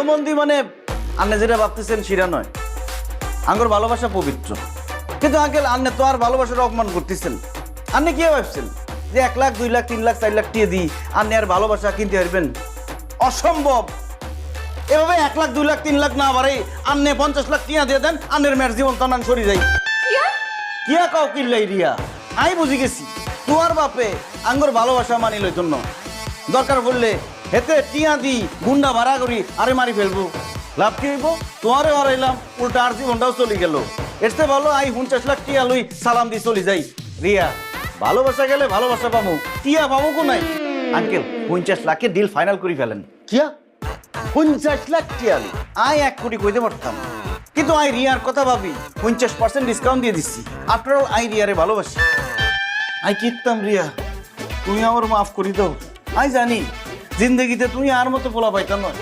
মন্দি মানে আন্নে যেটা ভাবতেছেন সেটা নয়। আঙ্গর ভালোবাসা পবিত্র, কিন্তু আঙ্কেল আন্নে তো আর ভালোবাসার অপমান করতেছেন। আন্নে কি ভাবছেন যে 1 লাখ 2 লাখ 3 লাখ 4 লাখ টিয়ে দিই আন্নে আর ভালোবাসা কিনতে পারবেন? অসম্ভব। এভাবে 1 লাখ 2 লাখ 3 লাখ না বাড়ে আন্নে 50 লাখ টিয়া দিয়ে দেন, আন্নের মেয়ের জীবন তানান সরি যাই। কিয়া কাউ কিল্লাই রিয়া, আই বুঝি গেছি তোমার বাপে আঙ্গর ভালোবাসা মানি লই জন্য দরকার বললে হেতে টিয়া দি গুন্ডা ভাড়া করি আরে মারি ফেলবো। লাভ কি হইব? তোমারে হারাইলাম, উল্টা আর জীবনটাও চলে গেল। এর চেয়ে ভালো আই 50 লাখ টিয়া লই সালাম দি চলি যাই। রিয়া, ভালোবাসা গেলে ভালোবাসা পামু, টিয়া পামু কো নাই। আঙ্কেল 50 লাখের ডিল ফাইনাল করে ফেলেন। কিয়া 50 লাখ টিয়া আই 1 কোটি কইতে পারতাম, কিন্তু আই রিয়ার কথা ভাবি 50% ডিসকাউন্ট দিয়ে দিচ্ছি। আফটার অল আই রিয়ারে ভালোবাসি। আই কিতাম রিয়া, তুমি আমার মাফ করি দাও। আই জানি জিন্দগিতে তুমি আর মতো পোলা পাইতাম নয়।